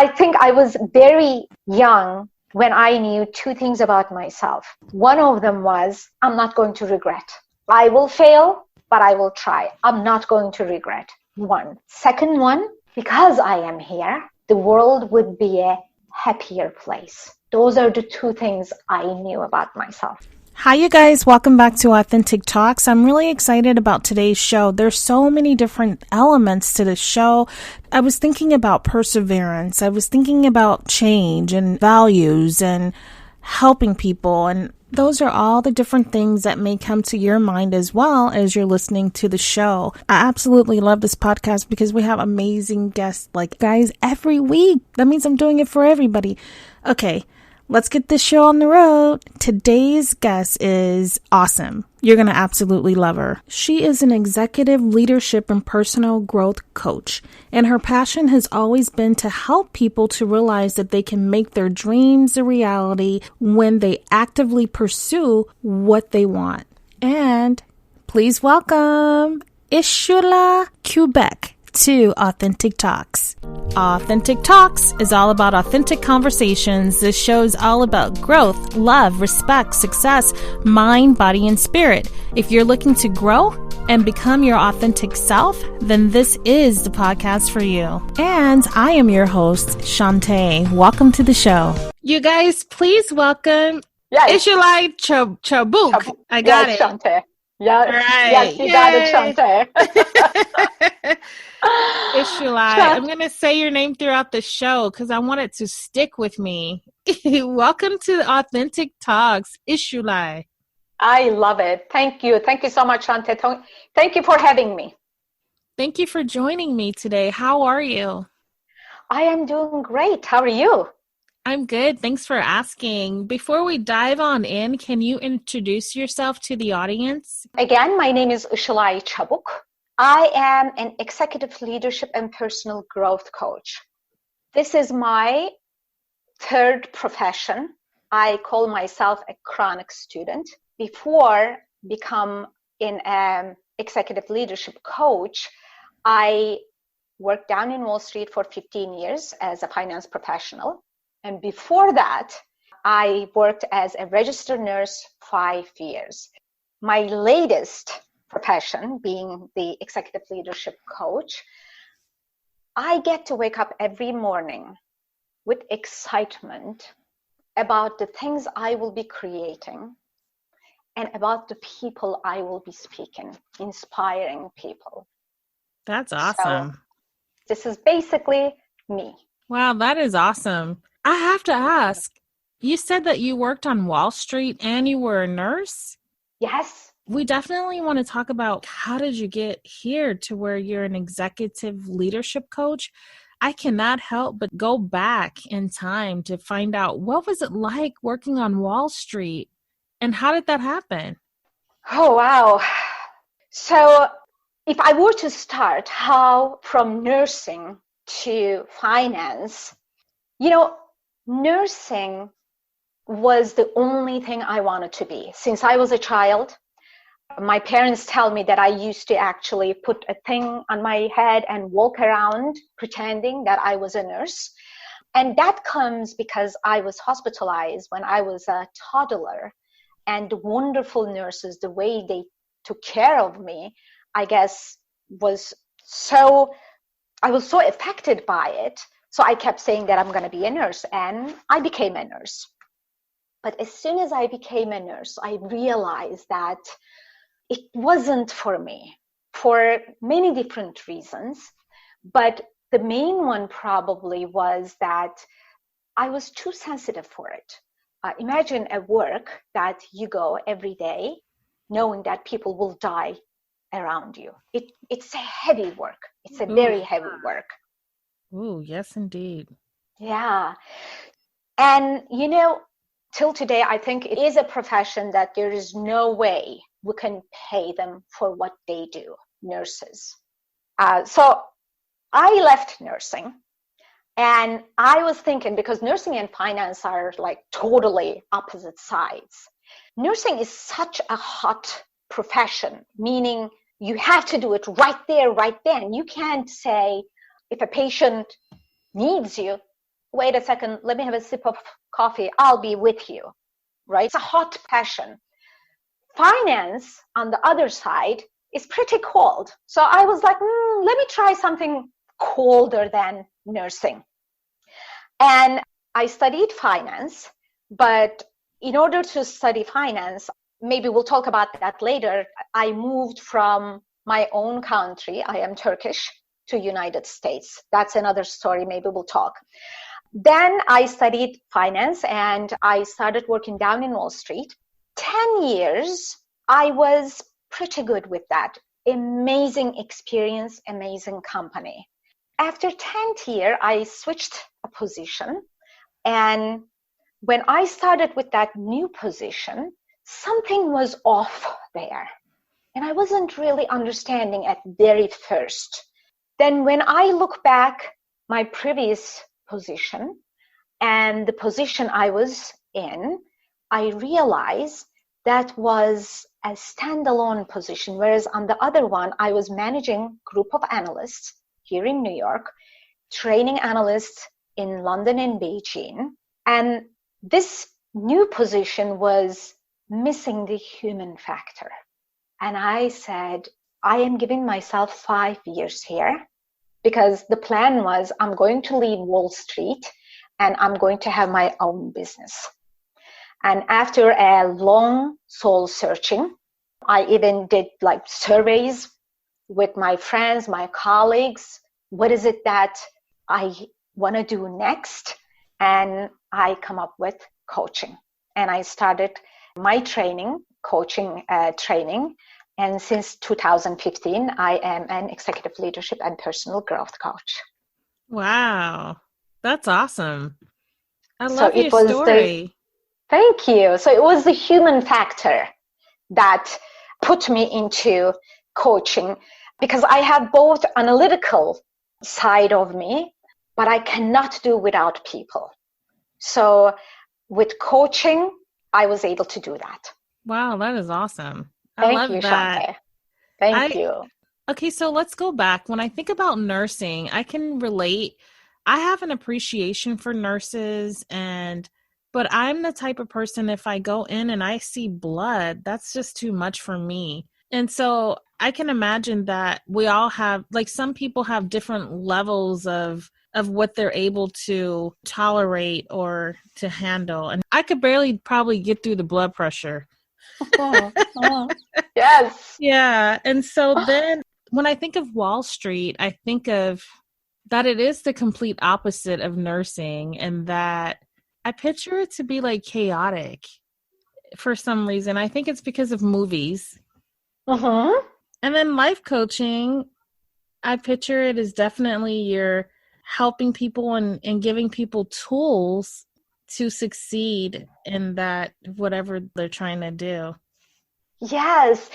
I think I was very young when I knew two things about myself. One of them was, I'm not going to regret. I will fail, but I will try. I'm not going to regret. One. Second one, because I am here, the world would be a happier place. Those are the two things I knew about myself. Hi, you guys. Welcome back to Authentic Talks. I'm really excited about today's show. There's so many different elements to the show. I was thinking about perseverance. I was thinking about change and values and helping people. And those are all the different things that may come to your mind as well as you're listening to the show. I absolutely love this podcast because we have amazing guests like guys every week. That means I'm doing it for everybody. Okay. Let's get this show on the road. Today's guest is awesome. You're going to absolutely love her. She is an executive leadership and personal growth coach, and her passion has always been to help people to realize that they can make their dreams a reality when they actively pursue what they want. And please welcome Işılay Çabuk to Authentic Talks. Authentic Talks is all about authentic conversations. This show is all about growth, love, respect, success, mind, body, and spirit. If you're looking to grow and become your authentic self, then this is the podcast for you. And I am your host, Shanta. Welcome to the show. You guys, please welcome Isilay Cabuk. I got it. Shanta. Yeah, right. Yes, you got it, Shanta. Işılay, I'm going to say your name throughout the show because I want it to stick with me. Welcome to Authentic Talks, Işılay. I love it. Thank you. Thank you so much, Shanta. Thank you for having me. Thank you for joining me today. How are you? I am doing great. How are you? I'm good. Thanks for asking. Before we dive on in, can you introduce yourself to the audience? Again, my name is Işılay Çabuk. I am an executive leadership and personal growth coach. This is my third profession. I call myself a chronic student. Before becoming an executive leadership coach, I worked down in Wall Street for 15 years as a finance professional. And before that, I worked as a registered nurse 5 years. My latest profession, being the executive leadership coach, I get to wake up every morning with excitement about the things I will be creating and about the people I will be speaking, inspiring people. That's awesome. So, this is basically me. Wow, that is awesome. I have to ask, you said that you worked on Wall Street and you were a nurse? Yes. We definitely want to talk about how did you get here to where you're an executive leadership coach. I cannot help but go back in time to find out what was it like working on Wall Street and how did that happen? Oh, wow. So if I were to start how from nursing to finance, nursing was the only thing I wanted to be. Since I was a child, my parents tell me that I used to actually put a thing on my head and walk around pretending that I was a nurse. And that comes because I was hospitalized when I was a toddler. And the wonderful nurses, the way they took care of me, I guess I was so affected by it. So I kept saying that I'm going to be a nurse, and I became a nurse. But as soon as I became a nurse, I realized that it wasn't for me for many different reasons. But the main one probably was that I was too sensitive for it. Imagine a work that you go every day knowing that people will die around you. It's a heavy work. It's a very heavy work. Ooh, yes, indeed. Yeah. And, till today, I think it is a profession that there is no way we can pay them for what they do, nurses. So I left nursing, and I was thinking, because nursing and finance are like totally opposite sides. Nursing is such a hot profession, meaning you have to do it right there, right then. You can't say, if a patient needs you, wait a second, let me have a sip of coffee. I'll be with you, right? It's a hot passion. Finance, on the other side, is pretty cold. So I was like, let me try something colder than nursing. And I studied finance, but in order to study finance, maybe we'll talk about that later, I moved from my own country, I am Turkish, to United States. That's another story, maybe we'll talk. Then I studied finance and I started working down in Wall Street. 10 years, I was pretty good with that. Amazing experience, amazing company. After 10th year, I switched a position. And when I started with that new position, something was off there. And I wasn't really understanding at very first. Then when I look back my previous position and the position I was in, I realized that was a standalone position, whereas on the other one, I was managing a group of analysts here in New York, training analysts in London and Beijing. And this new position was missing the human factor. And I said, I am giving myself 5 years here because the plan was I'm going to leave Wall Street and I'm going to have my own business. And after a long soul searching, I even did like surveys with my friends, my colleagues. What is it that I want to do next? And I come up with coaching. And I started my coaching training. And since 2015, I am an executive leadership and personal growth coach. Wow. That's awesome. I love your story. Thank you. So it was the human factor that put me into coaching because I have both analytical side of me, but I cannot do without people. So with coaching, I was able to do that. Wow, that is awesome. Thank you, Shanta. Thank you. Okay, so let's go back. When I think about nursing, I can relate. I have an appreciation for nurses, but I'm the type of person, if I go in and I see blood, that's just too much for me. And so I can imagine that we all have, like some people have different levels of what they're able to tolerate or to handle. And I could barely probably get through the blood pressure. Yes. Yeah. And so then when I think of Wall Street, I think of that it is the complete opposite of nursing, and that I picture it to be like chaotic for some reason. I think it's because of movies. Uh-huh. And then life coaching, I picture it as definitely you're helping people and giving people tools to succeed in that, whatever they're trying to do. Yes.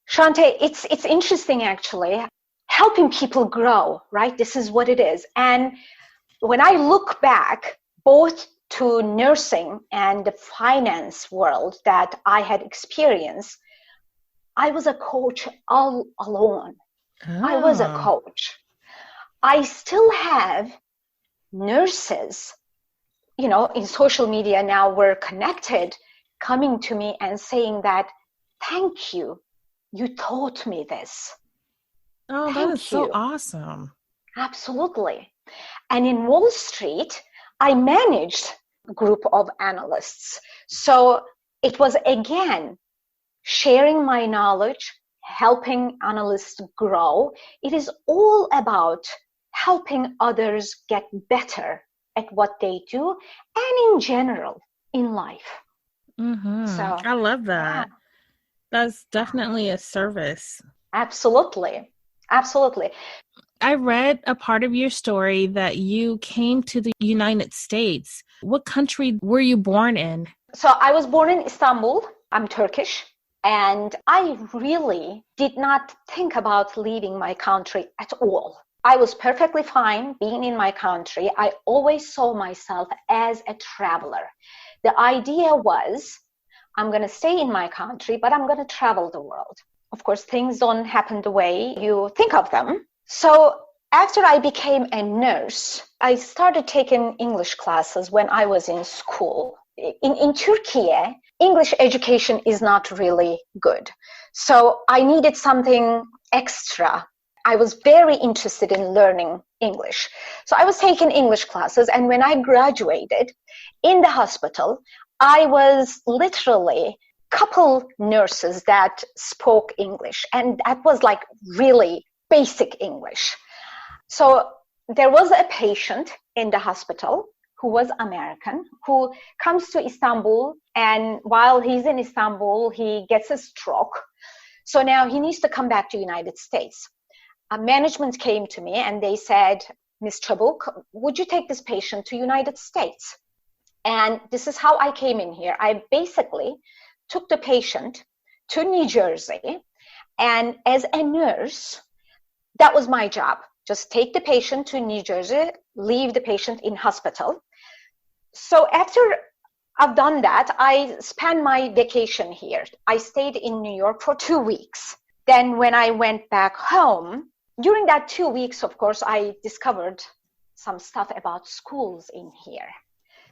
Shanta, it's interesting actually, helping people grow, right? This is what it is. And when I look back, both to nursing and the finance world that I had experienced, I was a coach all alone. Oh. I was a coach. I still have nurses, in social media now we're connected, coming to me and saying that, thank you, you taught me this. Oh, that is so awesome. Absolutely. And in Wall Street, I managed a group of analysts. So it was, again, sharing my knowledge, helping analysts grow. It is all about helping others get better at what they do and in general in life. Mm-hmm. So I love that. Yeah. That's definitely a service. Absolutely. Absolutely. I read a part of your story that you came to the United States. What country were you born in? So I was born in Istanbul. I'm Turkish. And I really did not think about leaving my country at all. I was perfectly fine being in my country. I always saw myself as a traveler. The idea was, I'm going to stay in my country, but I'm going to travel the world. Of course, things don't happen the way you think of them. So after I became a nurse, I started taking English classes when I was in school. In Turkey, English education is not really good. So I needed something extra. I was very interested in learning English. So I was taking English classes, and when I graduated in the hospital, I was literally couple nurses that spoke English, and that was like really basic English. So there was a patient in the hospital who was American, who comes to Istanbul, and while he's in Istanbul, he gets a stroke. So now he needs to come back to the United States. Management came to me and they said, Ms. Cabuk, would you take this patient to United States? And this is how I came in here. I basically took the patient to New Jersey, and as a nurse, that was my job. Just take the patient to New Jersey, leave the patient in hospital. So after I've done that, I spent my vacation here. I stayed in New York for 2 weeks. Then when I went back home, during that 2 weeks, of course, I discovered some stuff about schools in here.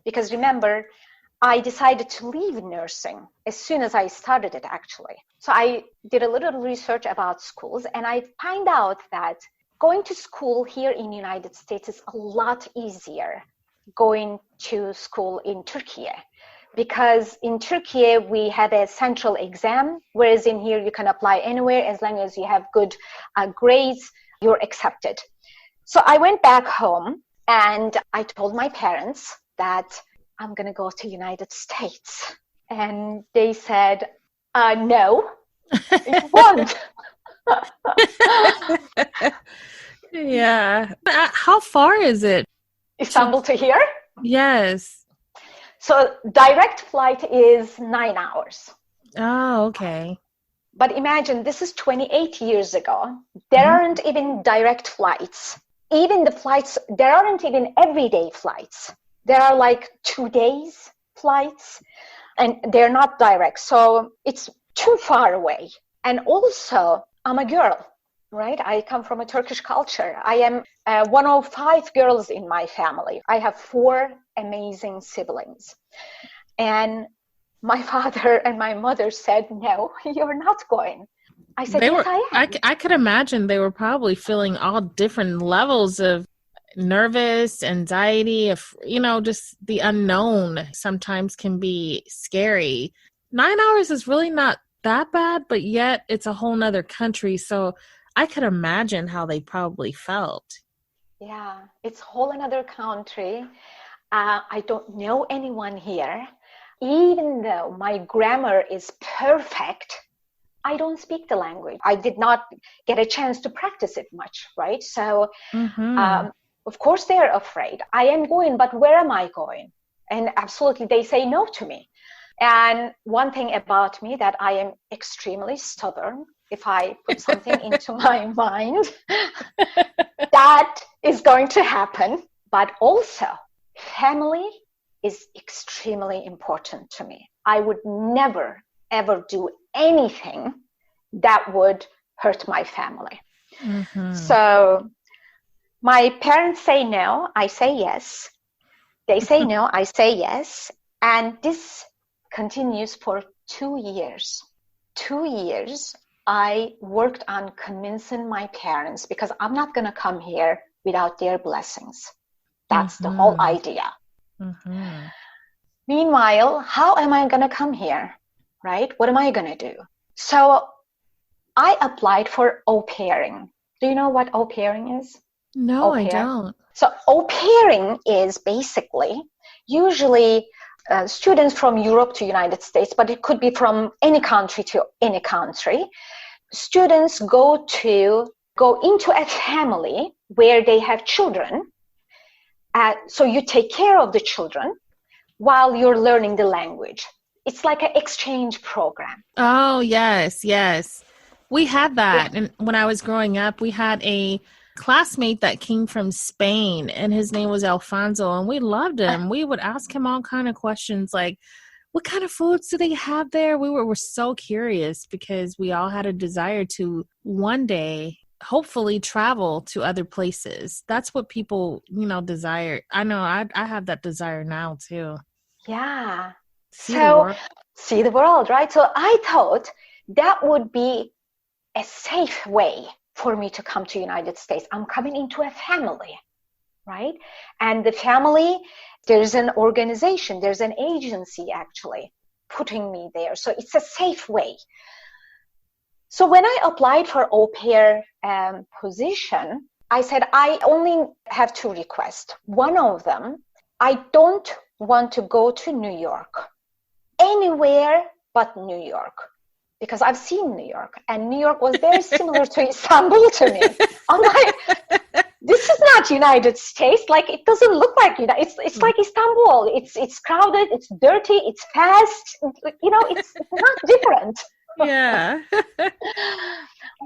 Because remember, I decided to leave nursing as soon as I started it, actually. So I did a little research about schools, and I find out that going to school here in the United States is a lot easier going to school in Turkey. Because in Turkey, we have a central exam, whereas in here, you can apply anywhere as long as you have good grades, you're accepted. So I went back home and I told my parents that I'm going to go to United States. And they said, no, it won't. Yeah. How far is it? Istanbul to here? Yes. So direct flight is 9 hours. Oh, okay. But imagine, this is 28 years ago. There aren't even direct flights. Even the flights, there aren't even everyday flights. There are like 2 days flights, and they're not direct. So it's too far away. And also, I'm a girl, right? I come from a Turkish culture. I am one of 5 girls in my family. I have 4 amazing siblings. And my father and my mother said, no, you're not going. I said, yes, I am. I could imagine they were probably feeling all different levels of nervous, anxiety, just the unknown sometimes can be scary. 9 hours is really not that bad, but yet it's a whole nother country. So I could imagine how they probably felt. Yeah, it's a whole another country. I don't know anyone here. Even though my grammar is perfect, I don't speak the language. I did not get a chance to practice it much, right? So, of course, they're afraid. I am going, but where am I going? And absolutely, they say no to me. And one thing about me that I am extremely stubborn. If I put something into my mind, that is going to happen. But also, family is extremely important to me. I would never, ever do anything that would hurt my family. So my parents say no, I say yes. They say no, I say yes. And this continues for 2 years. 2 years, I worked on convincing my parents, because I'm not going to come here without their blessings. That's the whole idea. Meanwhile, how am I going to come here, right? What am I going to do? So I applied for au pairing. Do you know what au pairing is? No, I don't. So au pairing is basically usually students from Europe to United States, but it could be from any country to any country. Students go into a family where they have children. So you take care of the children while you're learning the language. It's like an exchange program. Oh, yes, yes. We had that. And when I was growing up, we had a classmate that came from Spain, and his name was Alfonso, and we loved him. We would ask him all kind of questions like, what kind of foods do they have there? We were so curious because we all had a desire to one day hopefully travel to other places. That's what people, desire. I know I have that desire now too. Yeah. See the world. See the world, right? So I thought that would be a safe way for me to come to United States. I'm coming into a family, right? And the family, there's an organization, there's an agency actually putting me there. So it's a safe way. So when I applied for au pair position, I said, I only have 2 requests. One of them, I don't want to go to New York, anywhere but New York, because I've seen New York, and New York was very similar to Istanbul to me. I'm like, this is not United States. Like, it doesn't look like it's like Istanbul. It's crowded, it's dirty, it's fast. It's not different. Yeah.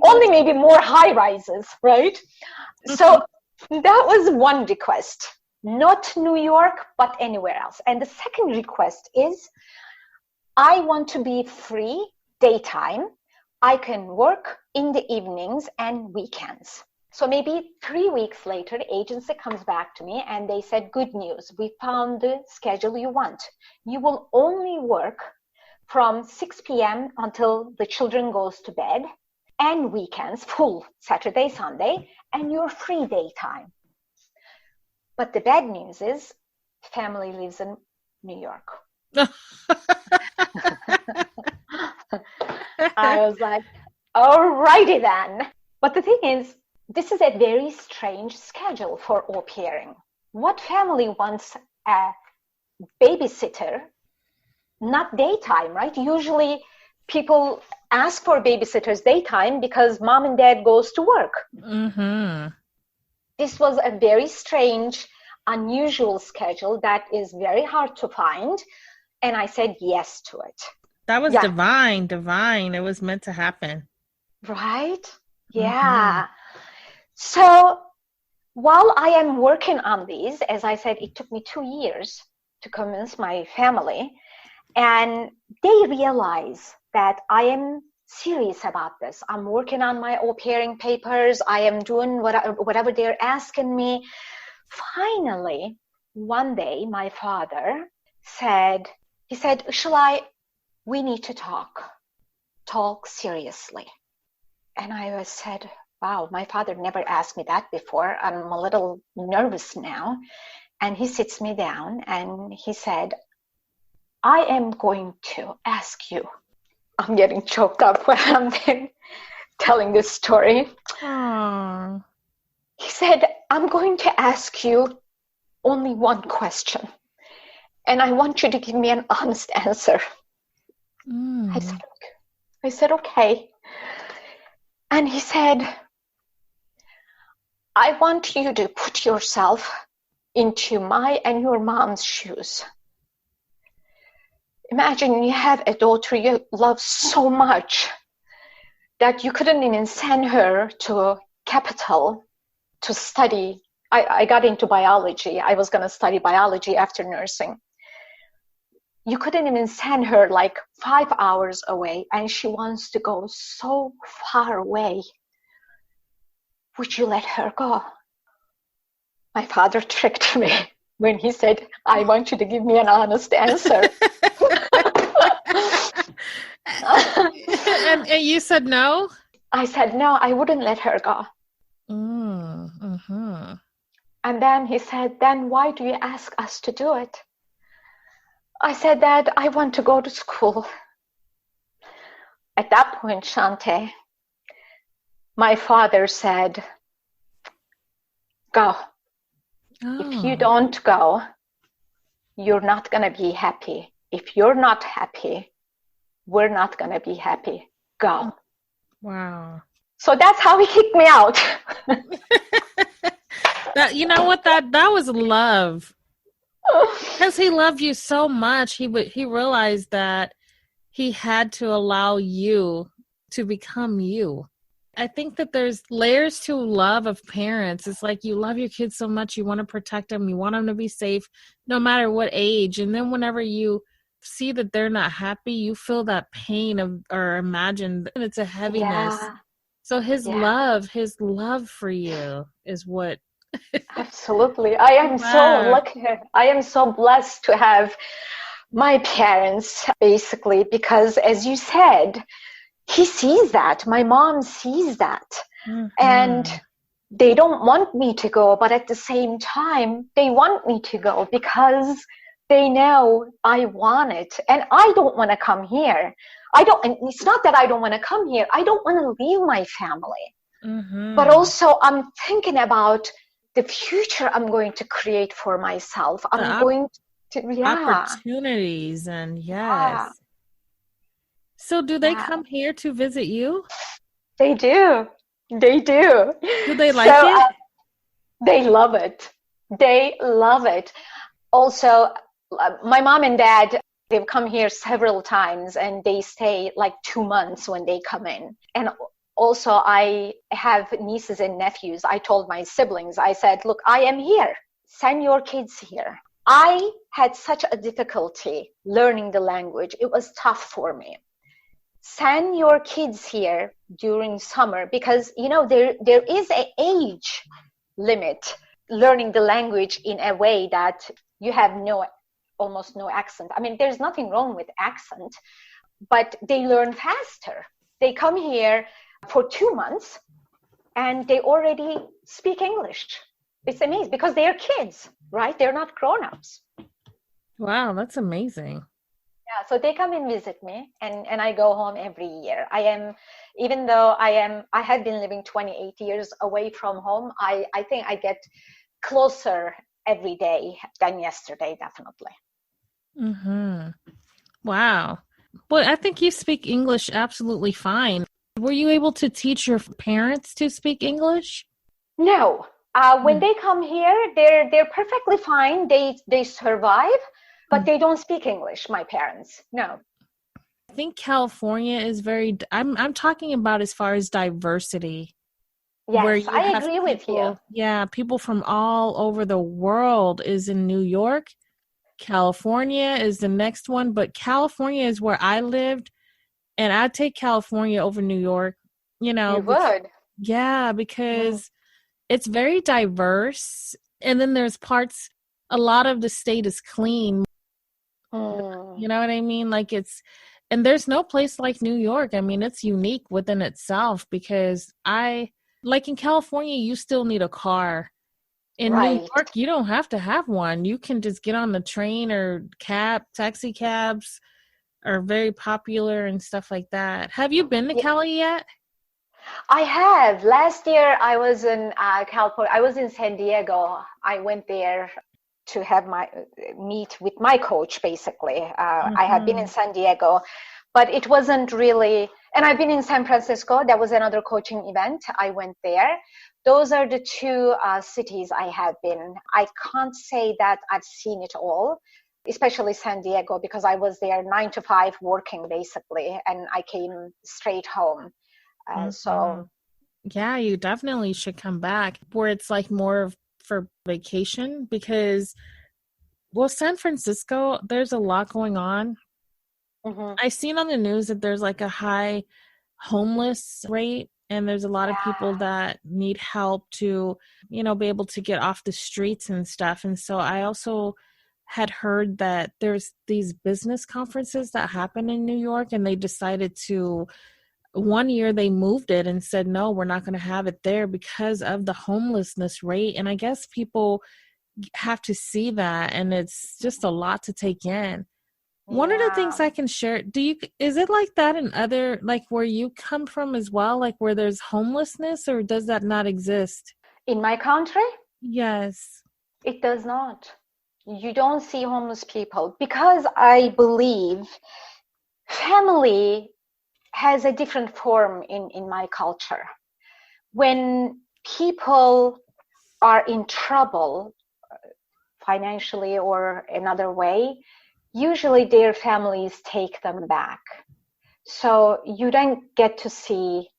Only maybe more high rises, right? So that was one request. Not New York, but anywhere else. And the second request is, I want to be free daytime. I can work in the evenings and weekends. So maybe 3 weeks later, the agency comes back to me and they said, good news, we found the schedule you want. You will only work from 6 p.m. until the children goes to bed, and weekends, full Saturday, Sunday, and you're free daytime. But the bad news is, family lives in New York. I was like, alrighty then. But the thing is, this is a very strange schedule for au pairing. What family wants a babysitter, not daytime, right? Usually people ask for babysitters daytime because mom and dad goes to work. Mm-hmm. This was a very strange, unusual schedule that is very hard to find. And I said yes to it. That was divine. It was meant to happen. Right? Yeah. Mm-hmm. So while I am working on these, as I said, it took me 2 years to convince my family. And they realize that I am serious about this. I'm working on my au pairing papers. I am doing whatever they're asking me. Finally, one day, my father said, Işılay, we need to talk seriously. And I said, wow, my father never asked me that before. I'm a little nervous now. And he sits me down and he said, I am going to ask you. I'm getting choked up when I'm telling this story. Aww. He said, I'm going to ask you only one question. And I want you to give me an honest answer. I said, okay. And he said, I want you to put yourself into my and your mom's shoes. Imagine you have a daughter you love so much that you couldn't even send her to capital to study. I got into biology. I was going to study biology after nursing. You couldn't even send her like 5 hours away, and she wants to go so far away. Would you let her go? My father tricked me when he said, I want you to give me an honest answer. and you said no? I said, no, I wouldn't let her go. Mm-hmm. And then he said, then why do you ask us to do it? I said, Dad, I want to go to school. At that point, Shanta, my father said, go. If you don't go, you're not going to be happy. If you're not happy, we're not going to be happy. Go. Wow. So that's how he kicked me out. You know what? That was love. Because he loved you so much, he realized that he had to allow you to become you. I think that there's layers to love of parents. It's like you love your kids so much, you want to protect them, you want them to be safe, no matter what age. And then whenever you see that they're not happy, you feel that pain or imagine, and it's a heaviness. Yeah. So his love for you is what. Absolutely. I am so Wow. lucky. I am so blessed to have my parents, basically, because as you said, he sees that. My mom sees that. And Mm-hmm. they don't want me to go, but at the same time, they want me to go because they know I want it. And I don't want to come here. And it's not that I don't want to come here. I don't want to leave my family. But Mm-hmm. also, I'm thinking about the future I'm going to create for myself. The I'm going to, opportunities and yeah, yes. So do they yeah, come here to visit you? they do. They do. Do they So like it? they love it. They love it. Also, my mom and dad, they've come here several times and they stay like 2 months when they come in. And also, I have nieces and nephews. I told my siblings, I said, look, I am here. Send your kids here. I had such a difficulty learning the language. It was tough for me. Send your kids here during summer because, there is an age limit learning the language in a way that you have almost no accent. I mean, there's nothing wrong with accent, but they learn faster. They come here for 2 months and they already speak English. It's amazing because they are kids, right? They're not grown-ups. Wow, that's amazing. Yeah, so they come and visit me and I go home every year. Even though I have been living 28 years away from home, I think I get closer every day than yesterday, definitely. Mm-hmm. Wow. Well, I think you speak English absolutely fine. Were you able to teach your parents to speak English? No, when Mm. they come here, they're perfectly fine. They survive, but they don't speak English. My parents, no. I think California is I'm talking about as far as diversity, where Yes, you I have agree with you. people, yeah, people from all over the world is in New York. California is the next one, but California is where I lived, and I'd take California over New York, You because, would. yeah, Mm, because it's very diverse. And then there's parts, a lot of the state is clean. mm, You know what I mean? And there's no place like New York. I mean, it's unique within itself because like in California, you still need a car. In New right. York, you don't have to have one. You can just get on the train or taxi cabs are very popular and stuff like that. Have you been to Yeah, Cali yet? I have. Last year, I was in California. I was in San Diego. I went there to have my meet with my coach, basically. I have been in Mm-hmm. San Diego, but it wasn't really. And I've been in San Francisco. That was another coaching event. I went there. Those are the two cities I have been. I can't say that I've seen it all, especially San Diego, because I was there 9 to 5 working basically, and I came straight home. Mm-hmm. So Yeah, you definitely should come back where it's like more for vacation because, well, San Francisco, there's a lot going on. mhm. I seen on the news that there's like a high homeless rate, and there's a lot of Yeah, people that need help to, be able to get off the streets and stuff. And so I also had heard that there's these business conferences that happen in New York, and they decided to, one year they moved it and said, no, we're not going to have it there because of the homelessness rate. And I guess people have to see that, and it's just a lot to take in. One of the things yeah. I can share, is it like that in other, like where you come from as well, like where there's homelessness, or does that not exist? In my country, Yes. it does not. You don't see homeless people because I believe family has a different form in my culture. When people are in trouble financially or another way, usually their families take them back. So you don't get to see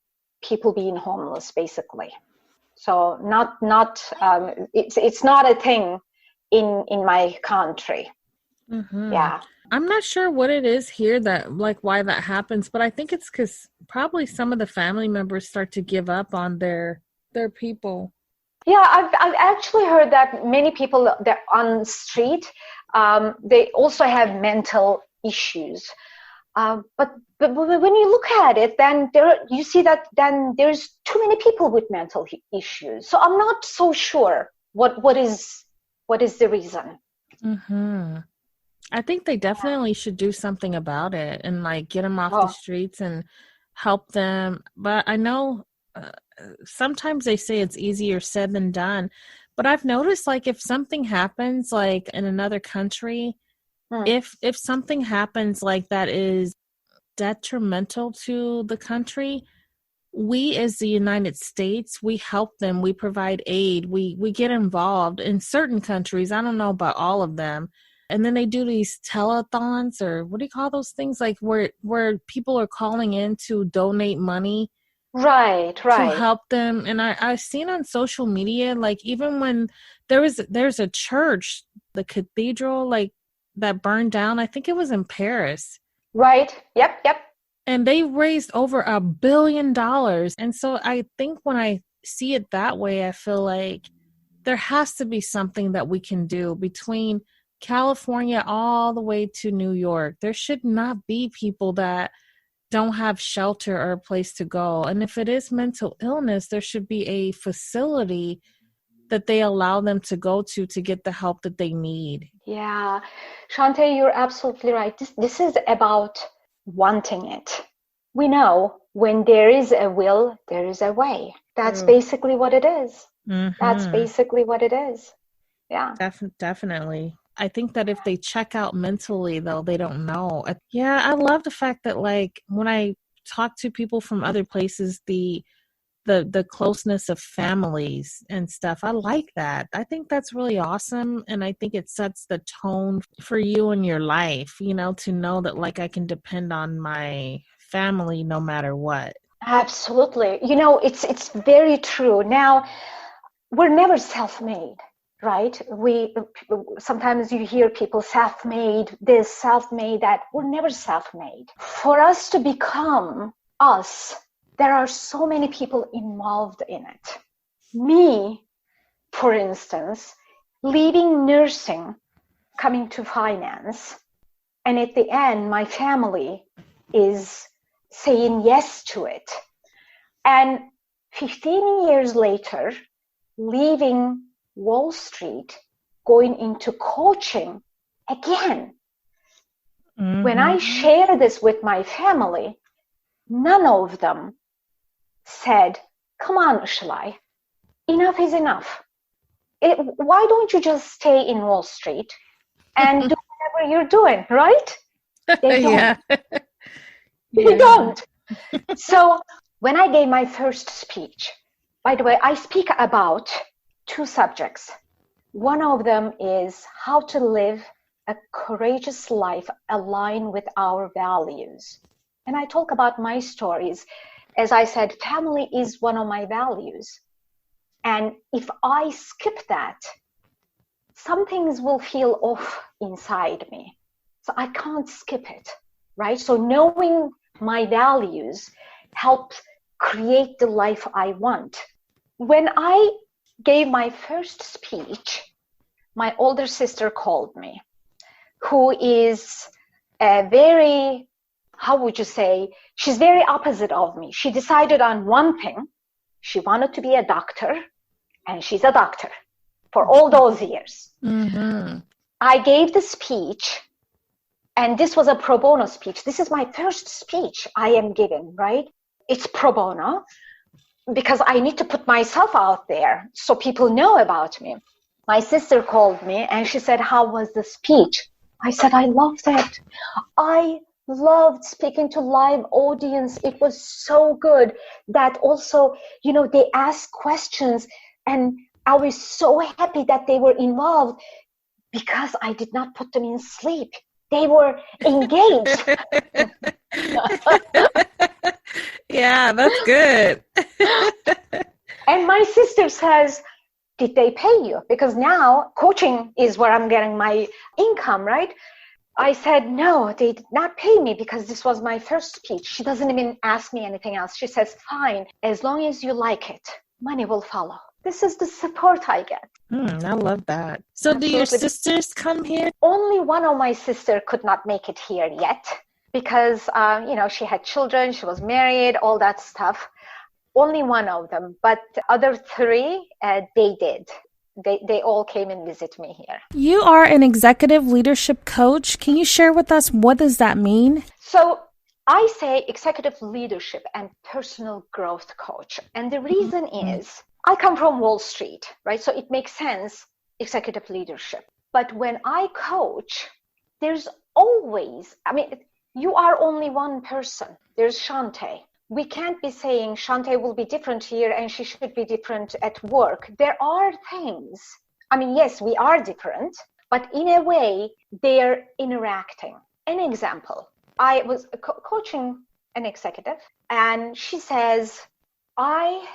people being homeless, basically. So not it's not a thing in my country. Mm-hmm. Yeah. I'm not sure what it is here that, like, why that happens, but I think it's because probably some of the family members start to give up on their people. Yeah, I've actually heard that many people that on the street, they also have mental issues. But when you look at it, then you see that then there's too many people with mental issues. So I'm not so sure what is the reason. Mm-hmm. I think they definitely should do something about it and like get them off the Oh, streets and help them. But I know uh, sometimes they say it's easier said than done. But I've noticed like if something happens like in another country, hmm. if something happens like that is detrimental to the country, we as the United States, we help them, we provide aid, we get involved in certain countries. I don't know about all of them. And then they do these telethons, or what do you call those things, like where people are calling in to donate money Right, to right. help them. And I've seen on social media, like even when there's a church, the cathedral, like that burned down. I think it was in Paris, Right. Yep, yep. and they raised over $1 billion. And so I think when I see it that way, I feel like there has to be something that we can do between California all the way to New York. There should not be people that don't have shelter or a place to go. And if it is mental illness, there should be a facility that they allow them to go to get the help that they need. Yeah. Shanta, you're absolutely right. This is about wanting it. We know when there is a will, there is a way. That's True. basically what it is. That's Mm-hmm. basically what it is. Yeah. Definitely. I think that if they check out mentally, though, they don't know. Yeah, I love the fact that, like, when I talk to people from other places, the closeness of families and stuff, I like that. I think that's really awesome, and I think it sets the tone for you and your life, to know that, like, I can depend on my family no matter what. Absolutely. It's very true. Now, we're never self-made, right? We sometimes you hear people self-made this, self-made that. We're never self-made. For us to become us, there are so many people involved in it. Me, for instance, leaving nursing, coming to finance, and at the end, my family is saying yes to it. And 15 years later, leaving Wall Street, going into coaching again. Mm-hmm. When I share this with my family, none of them said, come on, Işılay, enough is enough. Why don't you just stay in Wall Street and do whatever you're doing, right? They don't. Yeah. They don't. So when I gave my first speech, by the way, I speak about two subjects. One of them is how to live a courageous life aligned with our values. And I talk about my stories. As I said, family is one of my values. And if I skip that, some things will feel off inside me. So I can't skip it, right? So knowing my values helps create the life I want. When I gave my first speech, my older sister called me, who is a very, how would you say, she's very opposite of me. She decided on one thing. She wanted to be a doctor, and she's a doctor for all those years. Mm-hmm. I gave the speech, and this was a pro bono speech. This is my first speech I am giving, right? It's pro bono because I need to put myself out there so people know about me. My sister called me and she said, how was the speech? I said, I loved it. I loved speaking to live audience. It was so good that also, they asked questions and I was so happy that they were involved because I did not put them in sleep. They were engaged. Yeah, that's good. And my sister says, did they pay you? Because now coaching is where I'm getting my income, right? I said, no, they did not pay me because this was my first speech. She doesn't even ask me anything else. She says, fine, as long as you like it, money will follow. This is the support I get. I love that. So Absolutely. Do your sisters come here? Only one of my sisters could not make it here yet because, she had children, she was married, all that stuff. Only one of them, but the other three, they did. They all came and visit me here. You are an executive leadership coach. Can you share with us what does that mean? So I say executive leadership and personal growth coach. And the reason is I come from Wall Street, right? So it makes sense, executive leadership. But when I coach, there's always, you are only one person. There's Shanta. We can't be saying Shanta will be different here and she should be different at work. There are things. Yes, we are different, but in a way, they're interacting. An example, I was coaching an executive and she says, I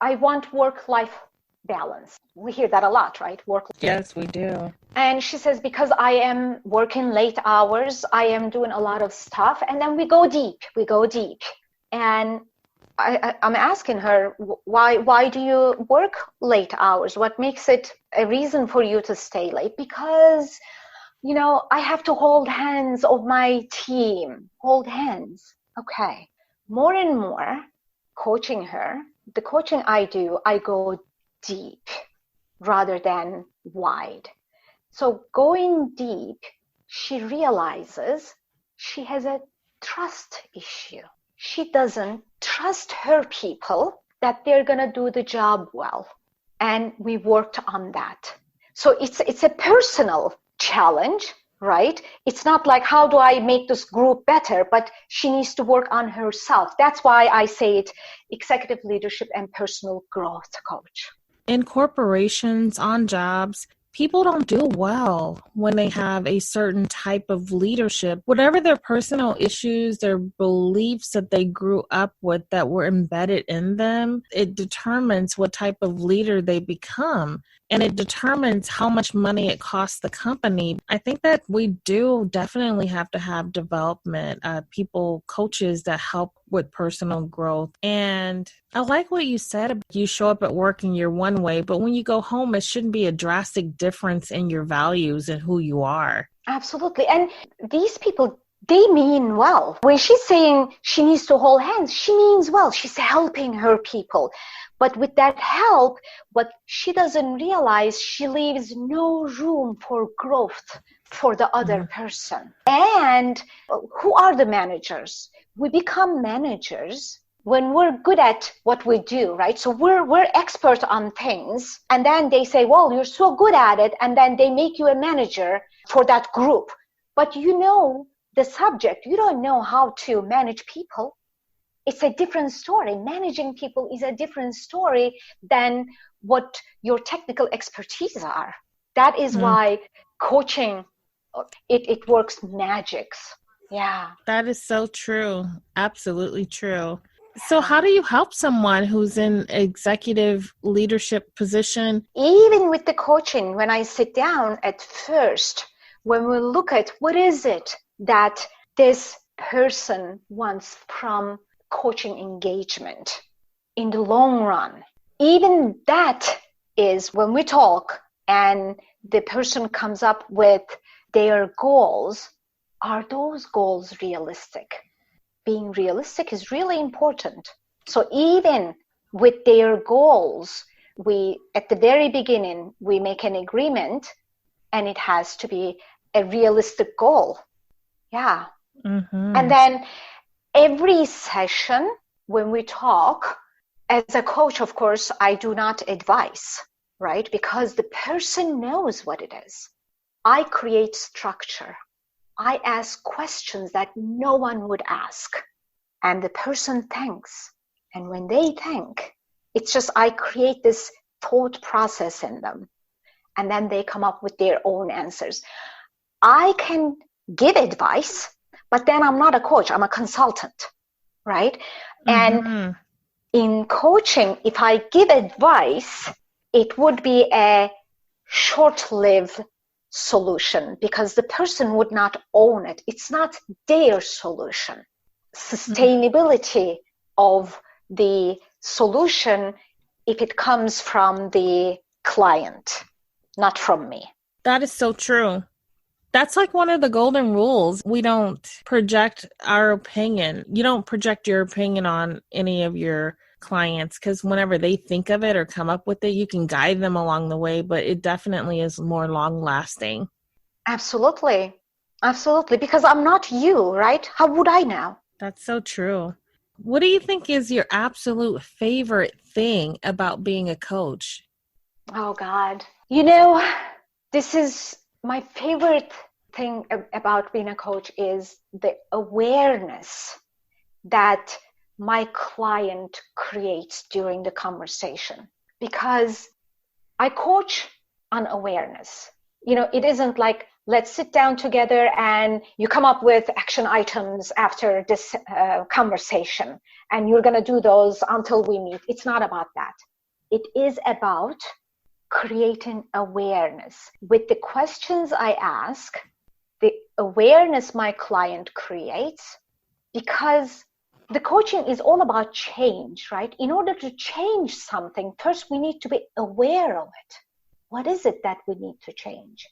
want work-life balance. We hear that a lot, right? Yes, we do. And she says, because I am working late hours, I am doing a lot of stuff, and then we go deep. And I'm asking her, why do you work late hours? What makes it a reason for you to stay late? Because, I have to hold hands of my team. Hold hands. Okay. More and more, coaching her, the coaching I do, I go deep rather than wide. So going deep, she realizes she has a trust issue. She doesn't trust her people that they're going to do the job well. And we worked on that. So it's a personal challenge, right? It's not like, how do I make this group better? But she needs to work on herself. That's why I say it, executive leadership and personal growth coach. In corporations, on jobs, people don't do well when they have a certain type of leadership. Whatever their personal issues, their beliefs that they grew up with that were embedded in them, it determines what type of leader they become. And it determines how much money it costs the company. I think that we do definitely have to have development, coaches that help with personal growth. And I like what you said. You show up at work and you're one way, but when you go home, it shouldn't be a drastic difference in your values and who you are. Absolutely. And these people, they mean well. When she's saying she needs to hold hands, she means well. She's helping her people. But with that help, what she doesn't realize, she leaves no room for growth for the other person. And who are the managers? We become managers when we're good at what we do, right? So we're expert on things. And then they say, well, you're so good at it. And then they make you a manager for that group. But the subject, you don't know how to manage people. It's a different story. Managing people is a different story than what your technical expertise are. That is why coaching, it works magics. Yeah. That is so true. Absolutely true. So how do you help someone who's in executive leadership position? Even with the coaching, when I sit down at first, when we look at what is it that this person wants from coaching engagement in the long run, even that is when we talk and the person comes up with their goals, are those goals realistic? Being realistic is really important. So even with their goals, at the very beginning, we make an agreement and it has to be a realistic goal. Yeah. Mm-hmm. And then every session when we talk, as a coach, of course, I do not advise, right? Because the person knows what it is. I create structure. I ask questions that no one would ask. And the person thinks. And when they think, it's just I create this thought process in them. And then they come up with their own answers. I can give advice, but then I'm not a coach. I'm a consultant, right? Mm-hmm. And in coaching, if I give advice, it would be a short-lived solution because the person would not own it. It's not their solution. Sustainability of the solution, if it comes from the client, not from me. That is so true. That's like one of the golden rules. We don't project our opinion. You don't project your opinion on any of your clients because whenever they think of it or come up with it, you can guide them along the way, but it definitely is more long lasting. Absolutely. Absolutely. Because I'm not you, right? How would I know? That's so true. What do you think is your absolute favorite thing about being a coach? Oh, God. You know, this is my favorite thing about being a coach is the awareness that my client creates during the conversation. Because I coach on awareness. You know, it isn't like, let's sit down together and you come up with action items after this conversation, and you're going to do those until we meet. It's not about that. It is about creating awareness. With the questions I ask, the awareness my client creates, because the coaching is all about change, right? In order to change something, first we need to be aware of it. What is it that we need to change?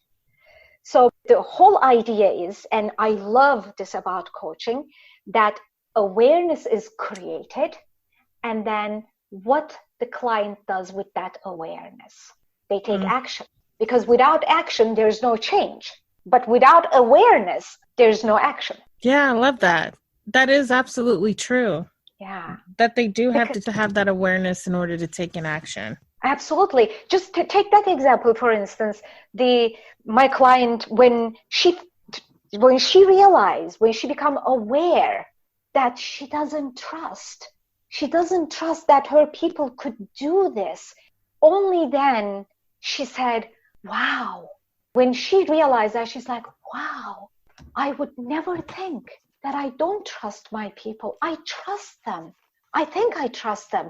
So the whole idea is, and I love this about coaching, that awareness is created, and then what the client does with that awareness. They take action, because without action, there's no change. But without awareness, there's no action. Yeah, I love that. That is absolutely true. Yeah. That they do have to have that awareness in order to take an action. Absolutely. Just to take that example, for instance, my client, when she realized, when she become aware that she doesn't trust that her people could do this, only then she said, wow. When she realized that, she's like, wow, I would never think that I don't trust my people. I trust them. I think I trust them,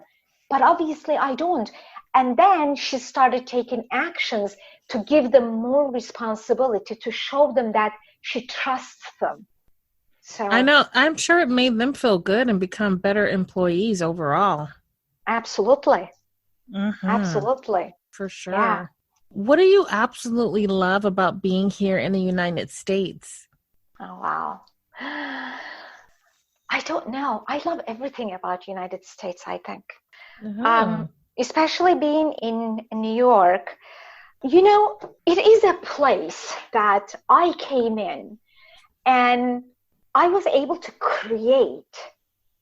but obviously I don't. And then she started taking actions to give them more responsibility, to show them that she trusts them. So I know, I'm sure it made them feel good and become better employees overall. Absolutely. Mm-hmm. Absolutely. For sure. Yeah. What do you absolutely love about being here in the United States? Oh, wow. I don't know. I love everything about United States, I think. Mm-hmm. Especially being in New York. You know, it is a place that I came in and I was able to create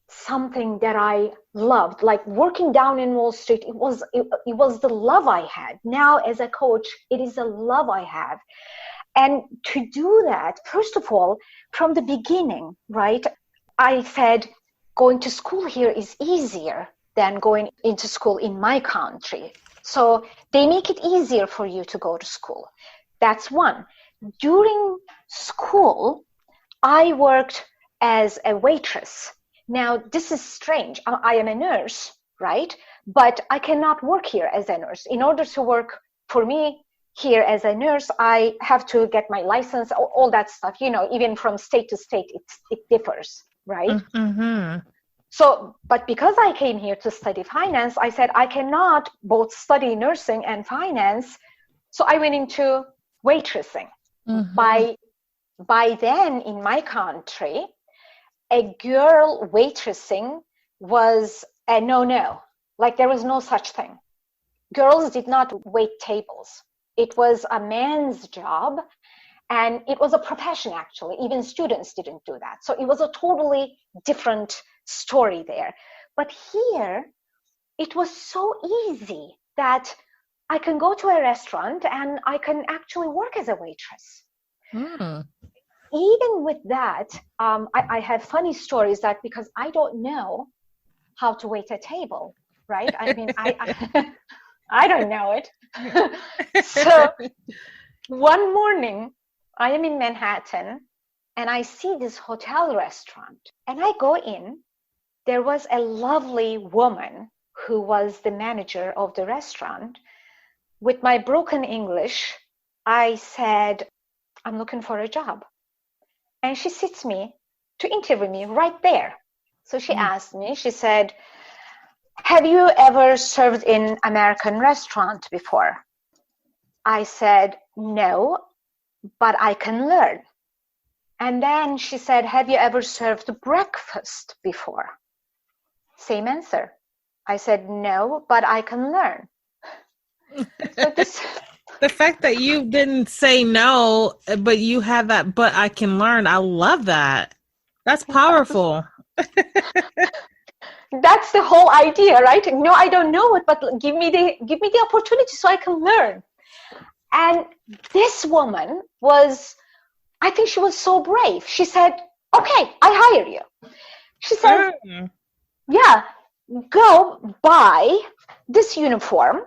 something that I loved, like working down in Wall Street. It was the love I had. Now as a coach, it is a love I have. And to do that, first of all, from the beginning, right, I said going to school here is easier than going into school in my country. So they make it easier for you to go to school. That's one. During school, I worked as a waitress. Now, this is strange. I am a nurse, right? But I cannot work here as a nurse. In order to work for me here as a nurse, I have to get my license, all that stuff. You know, even from state to state, it differs, right? Mm-hmm. So, but because I came here to study finance, I said I cannot both study nursing and finance. So I went into waitressing. Mm-hmm. By then in my country, a girl waitressing was a no-no. Like there was no such thing. Girls did not wait tables. It was a man's job, and it was a profession actually. Even students didn't do that. So it was a totally different story there. But here, it was so easy that I can go to a restaurant and I can actually work as a waitress. Mm. Even with that, I have funny stories that because I don't know how to wait a table, right? I mean, I don't know it. So one morning, I am in Manhattan and I see this hotel restaurant and I go in. There was a lovely woman who was the manager of the restaurant. With my broken English, I said, I'm looking for a job. And she sits me to interview me right there. So she asked me, she said, have you ever served in American restaurant before? I said, no, but I can learn. And then she said, have you ever served breakfast before? Same answer. I said, no, but I can learn. So this... The fact that you didn't say no, but you had that, but I can learn. I love that. That's powerful. That's the whole idea, right? No, I don't know it, but give me the opportunity so I can learn. And this woman was, I think she was so brave. She said, okay, I hire you. She said, yeah, go buy this uniform.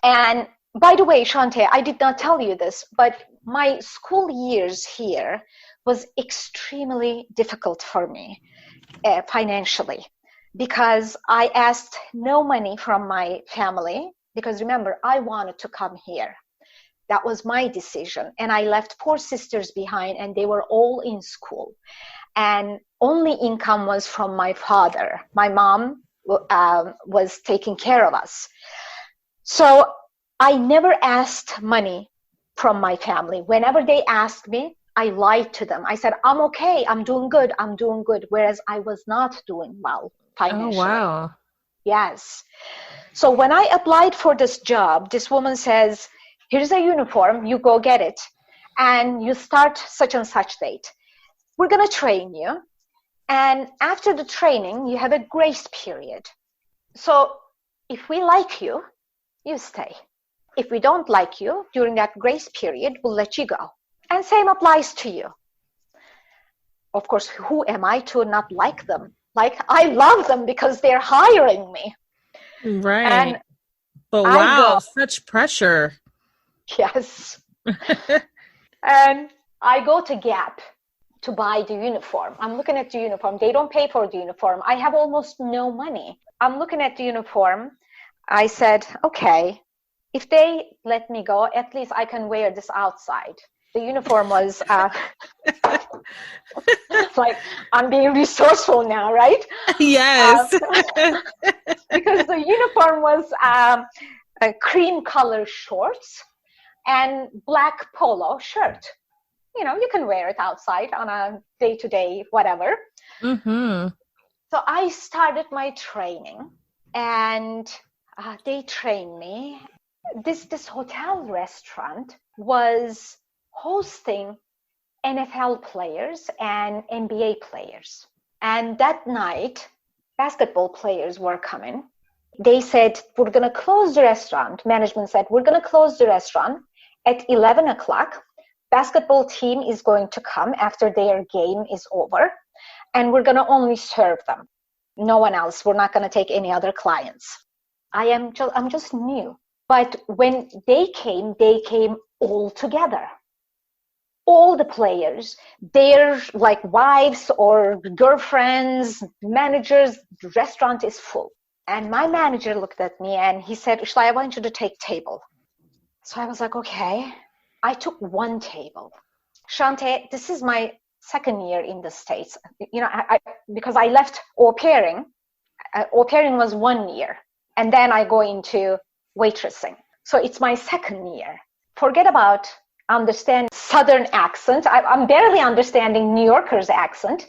And by the way, Shanta, I did not tell you this, but my school years here was extremely difficult for me financially, because I asked no money from my family, because remember, I wanted to come here. That was my decision. And I left 4 sisters behind, and they were all in school. And only income was from my father. My mom was taking care of us. So I never asked money from my family. Whenever they asked me, I lied to them. I said, I'm okay, I'm doing good, whereas I was not doing well financially. Oh, wow. Yes. So when I applied for this job, this woman says, here's a uniform, you go get it, and you start such and such date. We're going to train you, and after the training, you have a grace period. So if we like you, you stay. If we don't like you, during that grace period, we'll let you go. And same applies to you. Of course, who am I to not like them? Like, I love them because they're hiring me. Right. And but wow, such pressure. Yes. And I go to Gap to buy the uniform. I'm looking at the uniform. They don't pay for the uniform. I have almost no money. I'm looking at the uniform. I said, okay, if they let me go, at least I can wear this outside. The uniform was like, I'm being resourceful now, right? Yes. Because the uniform was a cream color shorts and black polo shirt. You know, you can wear it outside on a day-to-day, whatever. Mm-hmm. So I started my training, and they trained me. This hotel restaurant was hosting NFL players and NBA players. And that night, basketball players were coming. They said, we're going to close the restaurant. Management said, we're going to close the restaurant at 11 o'clock. Basketball team is going to come after their game is over, and we're going to only serve them. No one else. We're not going to take any other clients. I'm just new. But when they came all together. All the players, their like wives or girlfriends, managers, the restaurant is full. And my manager looked at me and he said, Işılay, I want you to take table. So I was like, okay. I took one table. Shanta, this is my second year in the States. You know, because I left au pairing. Au pairing was 1 year. And then I go into waitressing. So it's my second year. Forget about understand Southern accent. I'm barely understanding New Yorker's accent.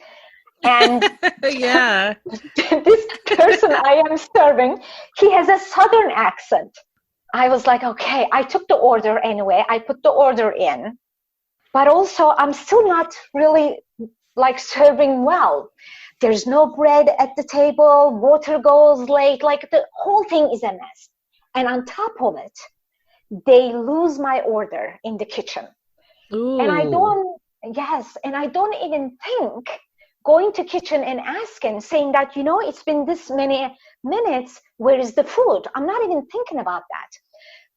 And yeah, this person I am serving, he has a Southern accent. I was like, okay, I took the order anyway. I put the order in, but also I'm still not really like serving well. There's no bread at the table, water goes late, like the whole thing is a mess. And on top of it, they lose my order in the kitchen. Ooh. And I don't even think going to kitchen and asking, saying that, you know, it's been this many minutes, where is the food? I'm not even thinking about that.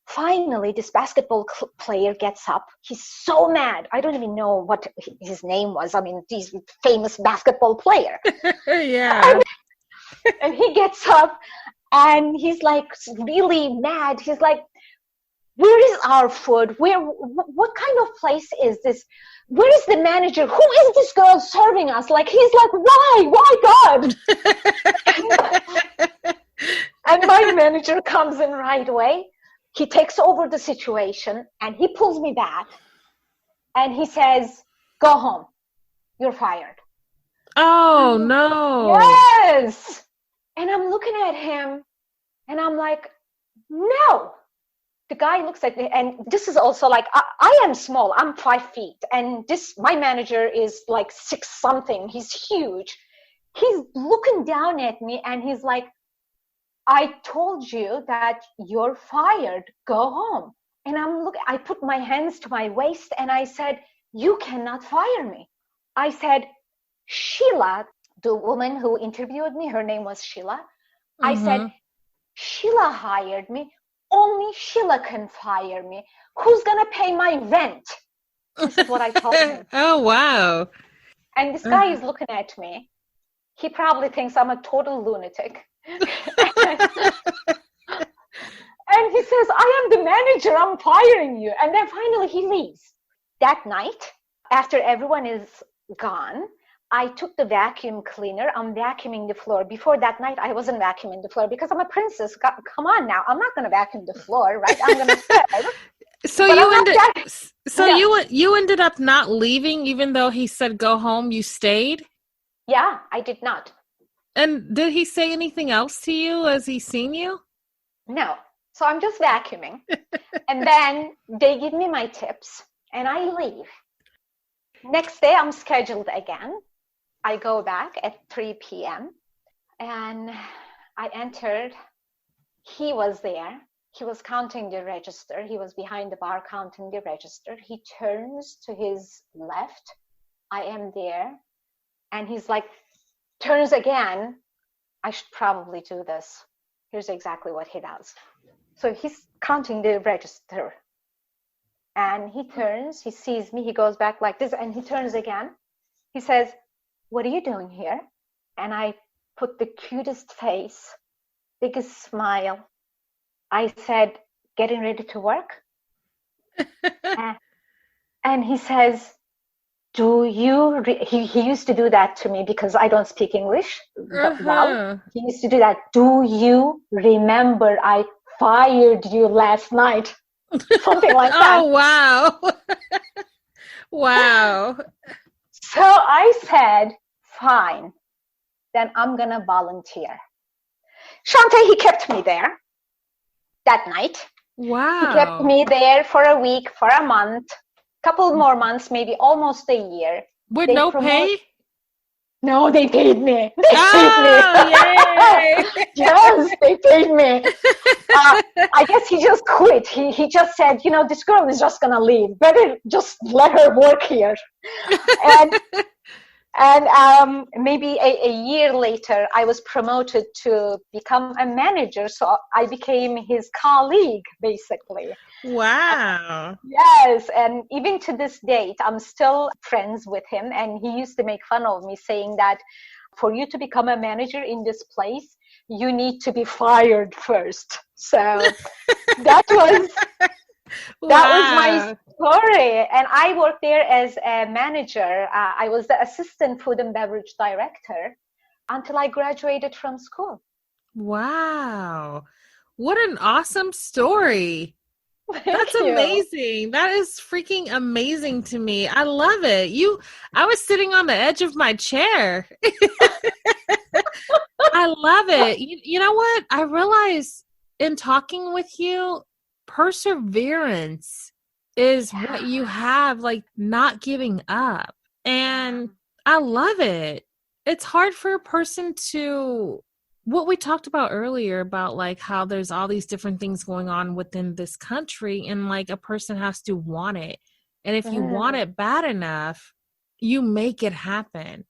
Finally, this basketball player gets up. He's so mad. I don't even know what his name was. I mean, he's a famous basketball player. Yeah. And he gets up and he's like really mad. He's like, where is our food? What kind of place is this? Where is the manager? Who is this girl serving us? Like, he's like, why God? And my manager comes in right away. He takes over the situation and he pulls me back and he says, go home. You're fired. Oh, no. Yes. And I'm looking at him and I'm like, no. The guy looks at me, and this is also like, I am small. I'm 5 feet. And my manager is like 6 something. He's huge. He's looking down at me and he's like, I told you that you're fired. Go home. And I put my hands to my waist and I said, you cannot fire me. I said, Sheila, the woman who interviewed me, her name was Sheila. Mm-hmm. I said, Sheila hired me. Only Sheila can fire me. Who's going to pay my rent? This is what I told him. Oh, wow. And this guy is looking at me. He probably thinks I'm a total lunatic. And he says, I am the manager. I'm firing you. And then finally he leaves. That night, after everyone is gone, I took the vacuum cleaner. I'm vacuuming the floor. Before that night, I wasn't vacuuming the floor because I'm a princess. Come on now. I'm not going to vacuum the floor, right? I'm going to serve. So you ended up not leaving, even though he said go home. You stayed? Yeah, I did not. And did he say anything else to you as he seen you? No. So I'm just vacuuming. And then they give me my tips and I leave. Next day, I'm scheduled again. I go back at 3 p.m. and I entered. He was there. He was counting the register. He was behind the bar counting the register. He turns to his left. I am there. And he's like, turns again. I should probably do this. Here's exactly what he does. So he's counting the register. And he turns, he sees me, he goes back like this, and he turns again. He says, what are you doing here? And I put the cutest face, biggest smile. I said, getting ready to work? And he says, he used to do that to me because I don't speak English well. He used to do that. Do you remember I fired you last night? Something like that. Oh, wow. Wow. So I said, fine, then I'm going to volunteer. Shanta, he kept me there that night. Wow. He kept me there for a week, for a month, couple more months, maybe almost a year. With no pay? No, they paid me. Yay! Yes, they paid me. I guess he just quit. He just said, this girl is just gonna leave. Better just let her work here. And maybe a year later, I was promoted to become a manager. So I became his colleague, basically. Wow. Yes. And even to this date, I'm still friends with him. And he used to make fun of me, saying that for you to become a manager in this place, you need to be fired first. So that was my story. And I worked there as a manager. I was the assistant food and beverage director until I graduated from school. Wow. What an awesome story. That's amazing. That is freaking amazing to me. I love it. I was sitting on the edge of my chair. I love it. You know what? I realize in talking with you, perseverance is what you have, like not giving up. And I love it. It's hard for a person to, what we talked about earlier about like how there's all these different things going on within this country, and like a person has to want it. And if you want it bad enough, you make it happen.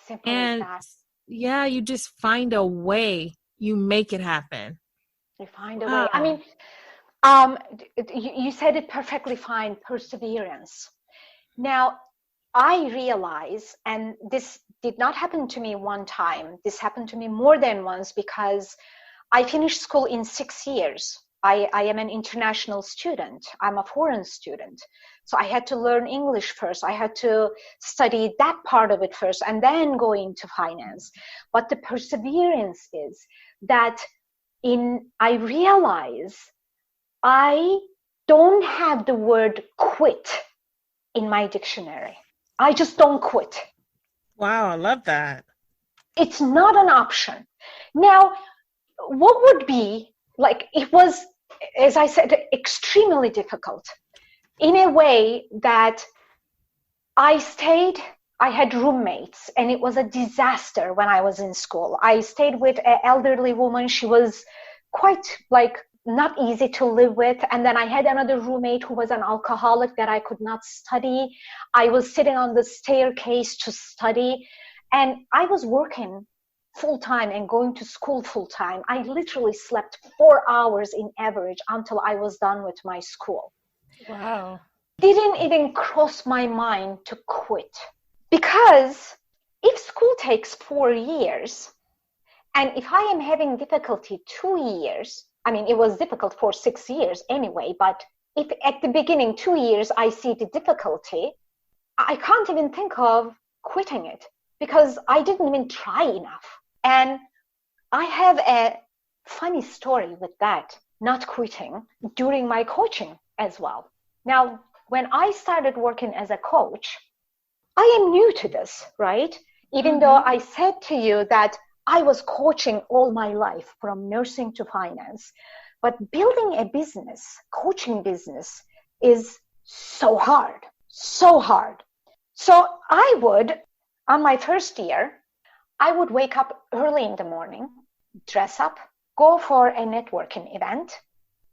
Simple as that. Yeah, you just find a way. You make it happen. You find a way. I mean, you said it perfectly fine, perseverance. Now, I realize, and this did not happen to me one time, this happened to me more than once, because I finished school in 6 years. I am an international student. I'm a foreign student. So I had to learn English first. I had to study that part of it first and then go into finance. But the perseverance is that I realize I don't have the word quit in my dictionary. I just don't quit. Wow, I love that. It's not an option. Now, what would be like, it was, as I said, extremely difficult in a way that I had roommates, and it was a disaster when I was in school. I stayed with an elderly woman. She was quite not easy to live with. And then I had another roommate who was an alcoholic that I could not study. I was sitting on the staircase to study, and I was working full-time and going to school full-time. I literally slept 4 hours in average until I was done with my school. Wow. Didn't even cross my mind to quit, because if school takes 4 years, and if I am having difficulty 2 years, I mean, it was difficult for 6 years anyway, but if at the beginning 2 years I see the difficulty, I can't even think of quitting it, because I didn't even try enough. And I have a funny story with that, not quitting, during my coaching as well. Now, when I started working as a coach, I am new to this, right? Even though I said to you that I was coaching all my life, from nursing to finance. But building a business, coaching business, is so hard, so hard. So I would, on my first year, I would wake up early in the morning, dress up, go for a networking event,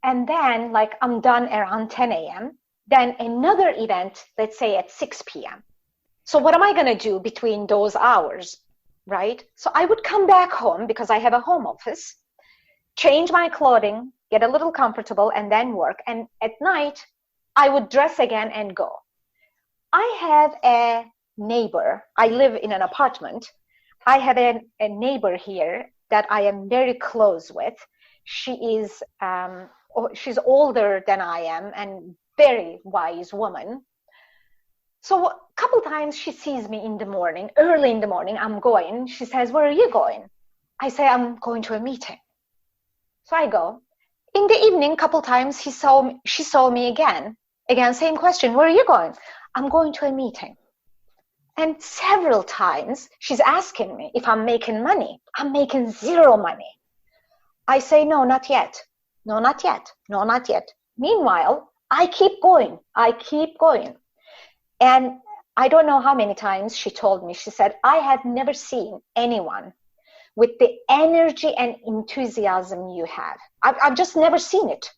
and then I'm done around 10 a.m., then another event, let's say at 6 p.m. So what am I going to do between those hours? Right? So I would come back home, because I have a home office, change my clothing, get a little comfortable, and then work. And at night, I would dress again and go. I have a neighbor. I live in an apartment. I have a neighbor here that I am very close with. She is, she's older than I am, and very wise woman. So a couple times she sees me in the morning, early in the morning, I'm going. She says, "Where are you going?" I say, "I'm going to a meeting." So I go. In the evening, a couple times she saw me again. Again, same question, "Where are you going?" "I'm going to a meeting." And several times she's asking me if I'm making money. I'm making zero money. I say, "No, not yet. No, not yet. No, not yet." Meanwhile, I keep going. And I don't know how many times she told me, she said, "I have never seen anyone with the energy and enthusiasm you have. I've just never seen it,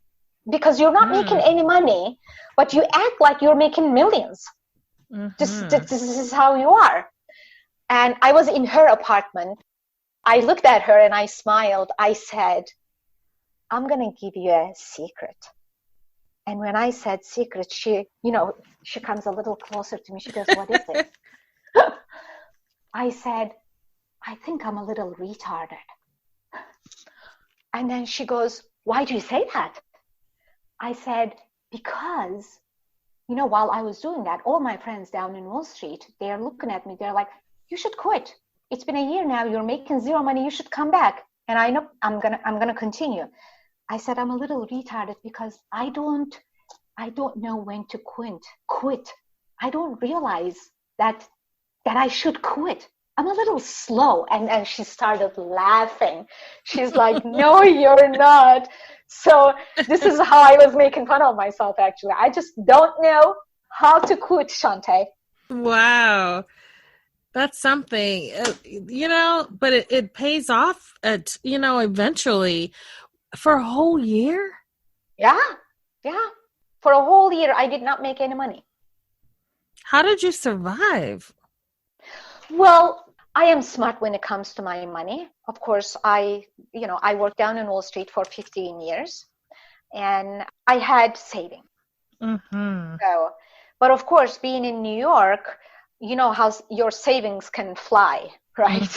because you're not making any money, but you act like you're making millions. This is how you are." And I was in her apartment. I looked at her and I smiled. I said, "I'm going to give you a secret." And when I said secret, she comes a little closer to me. She goes, "What is it?" I said, "I think I'm a little retarded." And then she goes, "Why do you say that?" I said, "Because, while I was doing that, all my friends down in Wall Street, they're looking at me. They're like, 'You should quit. It's been a year now. You're making zero money. You should come back.' And I know I'm gonna continue." I said, "I'm a little retarded because I don't know when to quit. I don't realize that I should quit. I'm a little slow." And she started laughing. She's like, "No, you're not." So this is how I was making fun of myself, actually. I just don't know how to quit, Shanta. Wow. That's something, but it pays off eventually. For a whole year? Yeah. For a whole year, I did not make any money. How did you survive? Well, I am smart when it comes to my money. Of course, I worked down in Wall Street for 15 years, and I had savings. So, but of course, being in New York, you know how your savings can fly, right?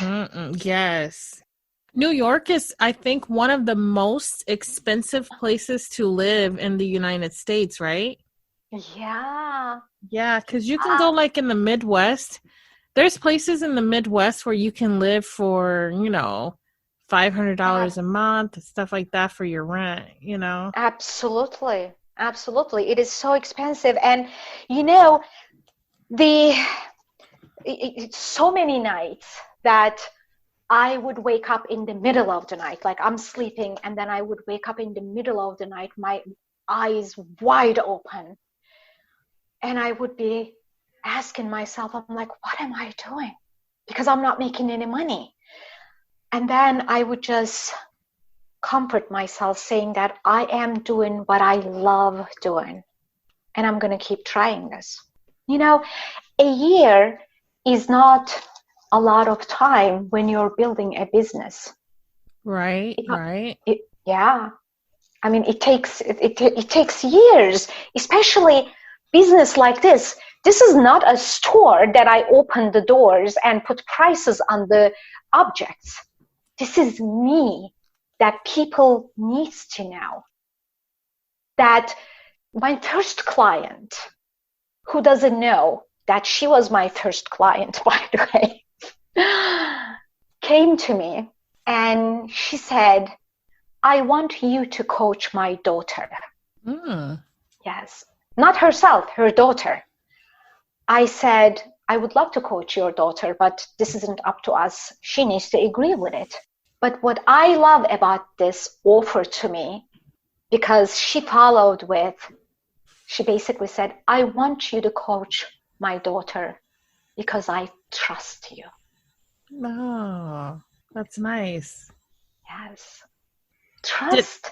Yes. New York is, I think, one of the most expensive places to live in the United States, right? Yeah. Yeah, because you can go like in the Midwest. There's places in the Midwest where you can live for, $500 a month, stuff like that for your rent, Absolutely. Absolutely. It is so expensive. And, you know, the it's so many nights that I would wake up in the middle of the night, like I'm sleeping, and then I would wake up in the middle of the night, my eyes wide open. And I would be asking myself, I'm like, what am I doing? Because I'm not making any money. And then I would just comfort myself saying that I am doing what I love doing. And I'm going to keep trying this. A year is not a lot of time when you're building a business. Right, right. Yeah. I mean, it takes years, especially business like this. This is not a store that I open the doors and put prices on the objects. This is me that people needs to know. That my first client, who doesn't know that she was my first client, by the way, came to me and she said, I want you to coach my daughter. Yes. Not herself, her daughter. I said, I would love to coach your daughter, but this isn't up to us. She needs to agree with it. But what I love about this offer to me, because she followed with, she basically said, I want you to coach my daughter because I trust you. Oh, that's nice. Yes. Trust.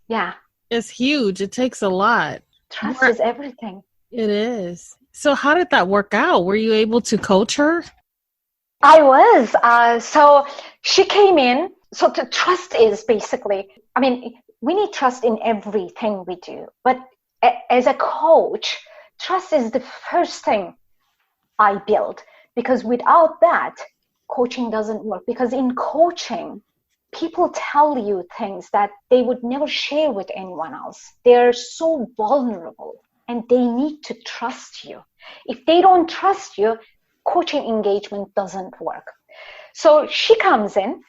Yeah. It's huge. It takes a lot. Trust is everything. It is. So how did that work out? Were you able to coach her? I was. So she came in. So the trust is basically, I mean, we need trust in everything we do. But as a coach, trust is the first thing I build. Because without that, coaching doesn't work. Because in coaching, people tell you things that they would never share with anyone else. They're so vulnerable and they need to trust you. If they don't trust you, coaching engagement doesn't work. So she comes in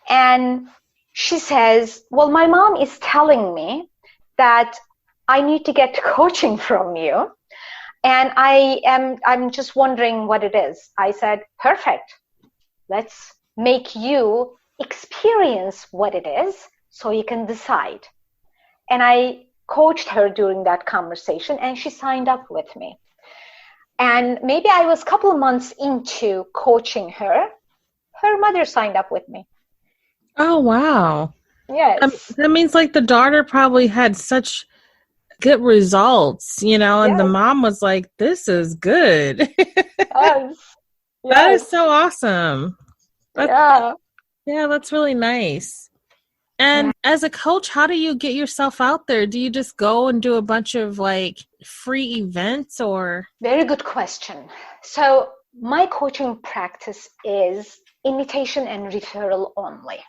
and she says, well, my mom is telling me that I need to get coaching from you. And I'm just wondering what it is. I said, perfect. Let's make you experience what it is so you can decide. And I coached her during that conversation and she signed up with me. And maybe I was a couple of months into coaching her. Her mother signed up with me. Oh, wow. Yes. That means like the daughter probably had such good results, and Yes. the mom was like, this is good. Yes. That is so awesome. Yeah. Yeah, that's really nice. And as a coach, how do you get yourself out there? Do you just go and do a bunch of like free events or? Very good question. So my coaching practice is invitation and referral only.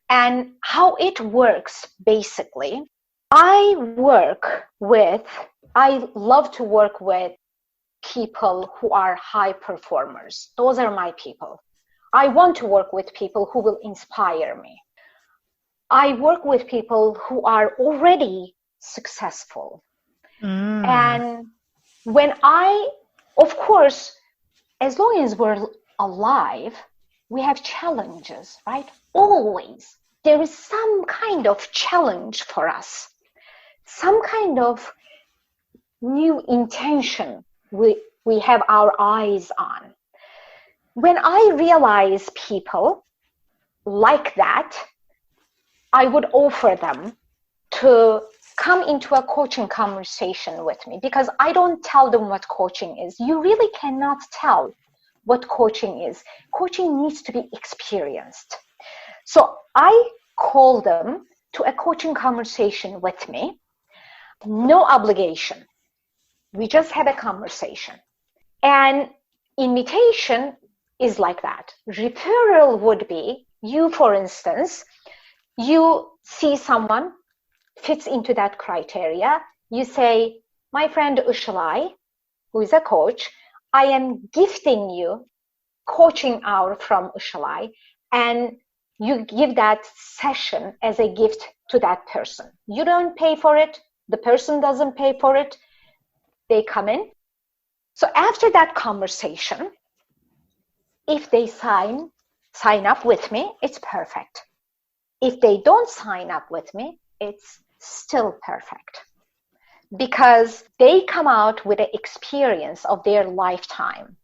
And how it works, basically, I love to work with people who are high performers. Those are my people. I want to work with people who will inspire me. I work with people who are already successful. And of course, as long as we're alive, we have challenges, right? Always. There is some kind of challenge for us, some kind of new intention we have our eyes on. When I realize people like that, I would offer them to come into a coaching conversation with me, because I don't tell them what coaching is. You really cannot tell what coaching is. Coaching needs to be experienced. So I call them to a coaching conversation with me. No obligation. We just have a conversation. And invitation is like that. Referral would be You, for instance, you see someone fits into that criteria. You say, my friend Işılay, who is a coach, I am gifting you coaching hour from Işılay, and you give that session as a gift to that person. You don't pay for it. The person doesn't pay for it. They come in. So after that conversation, if they sign up with me, it's perfect. If they don't sign up with me, it's still perfect. Because they come out with an experience of their lifetime,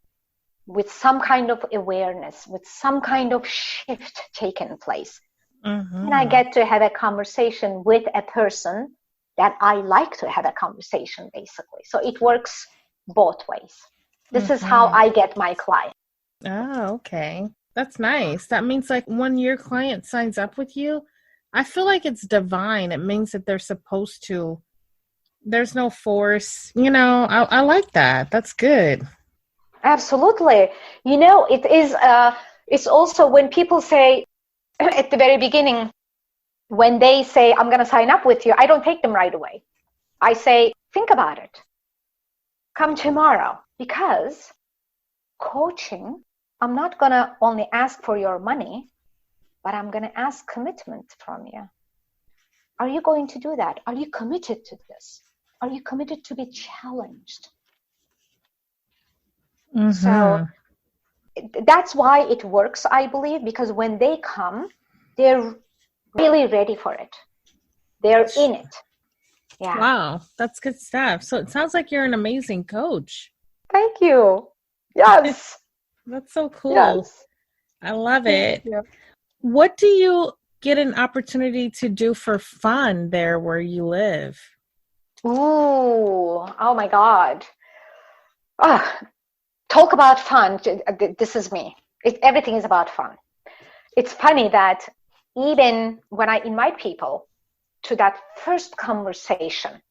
with some kind of awareness, with some kind of shift taking place. And I get to have a conversation with a person that I like to have a conversation, basically. So it works both ways. This is how I get my client. Oh, okay. That's nice. That means like when your client signs up with you, I feel like it's divine. It means that they're supposed to. There's no force. I like that. That's good. Absolutely. It is, it's also when people say at the very beginning, when they say, I'm going to sign up with you, I don't take them right away. I say, think about it. Come tomorrow. Because coaching, I'm not going to only ask for your money, but I'm going to ask commitment from you. Are you going to do that? Are you committed to this? Are you committed to be challenged? So that's why it works, I believe, because when they come, they're really ready for it. They're in it. Yeah. Wow, that's good stuff. So it sounds like you're an amazing coach. Thank you. Yes. That's so cool. Yes. I love it. What do you get an opportunity to do for fun there where you live? Ooh, oh my God. Talk about fun. This is me. Everything is about fun. It's funny that even when I invite people to that first conversation,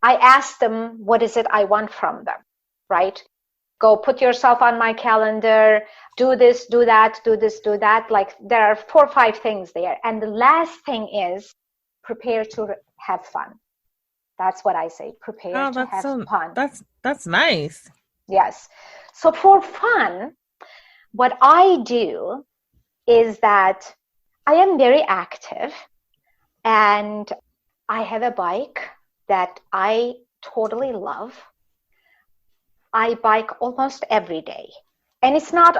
I ask them, what is it I want from them, right? Go put yourself on my calendar, do this, do that, do this, do that. Like there are 4 or 5 things there. And the last thing is prepare to have fun. That's what I say. Prepare to have fun. That's nice. Yes. So for fun, what I do is that I am very active and I have a bike that I totally love. I bike almost every day. And it's not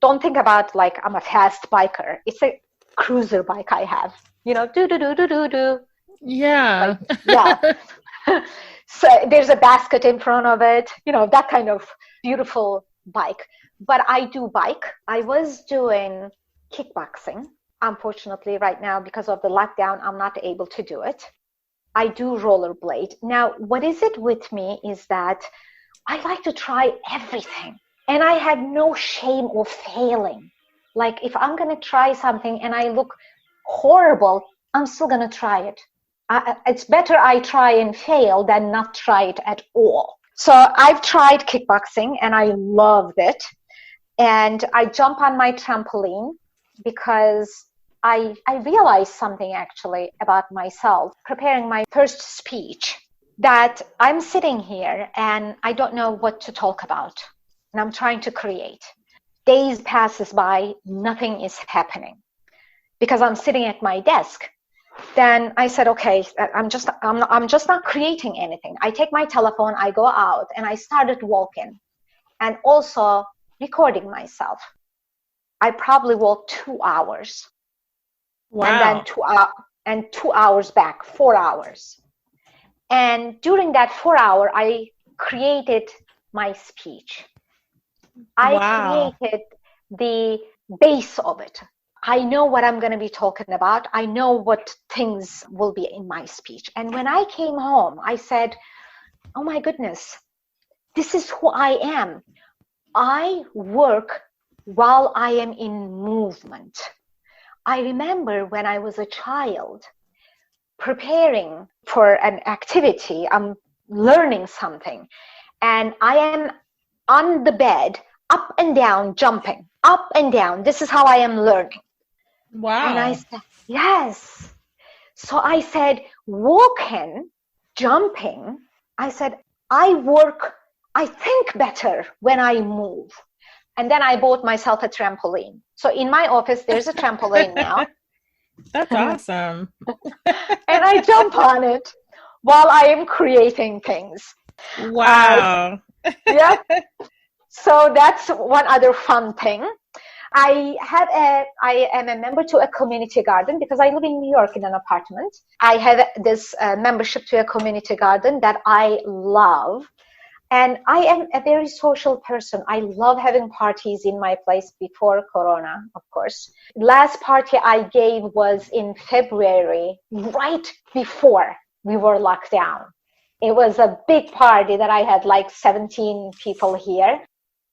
don't think about like I'm a fast biker. It's a cruiser bike I have, do. Yeah. Yeah. So there's a basket in front of it, that kind of beautiful bike. But I do bike. I was doing kickboxing. Unfortunately, right now, because of the lockdown, I'm not able to do it. I do rollerblade. Now, what is it with me is that I like to try everything. And I had no shame of failing. Like if I'm going to try something and I look horrible, I'm still going to try it. It's better I try and fail than not try it at all. So I've tried kickboxing and I loved it. And I jump on my trampoline because I realized something actually about myself, preparing my first speech, that I'm sitting here and I don't know what to talk about. And I'm trying to create. Days passes by, nothing is happening because I'm sitting at my desk. Then I said, okay, I'm just not creating anything. I take my telephone, I go out, and I started walking and also recording myself. I probably walked 2 hours. Wow. And then 2 hours back, 4 hours. And during that 4 hour, I created my speech. I created the base of it. I know what I'm going to be talking about. I know what things will be in my speech. And when I came home, I said, oh my goodness, this is who I am. I work while I am in movement. I remember when I was a child preparing for an activity, I'm learning something, and I am on the bed, up and down, jumping, up and down. This is how I am learning. And I Wow. said, yes. So I said, walking, jumping. I said, I think better when I move. And then I bought myself a trampoline. So in my office, there's a trampoline now. That's awesome. And I jump on it while I am creating things. Wow. Yeah. So that's one other fun thing. I am a member to a community garden because I live in New York in an apartment. I have this membership to a community garden that I love. And I am a very social person. I love having parties in my place before Corona, of course. Last party I gave was in February, right before we were locked down. It was a big party that I had like 17 people here.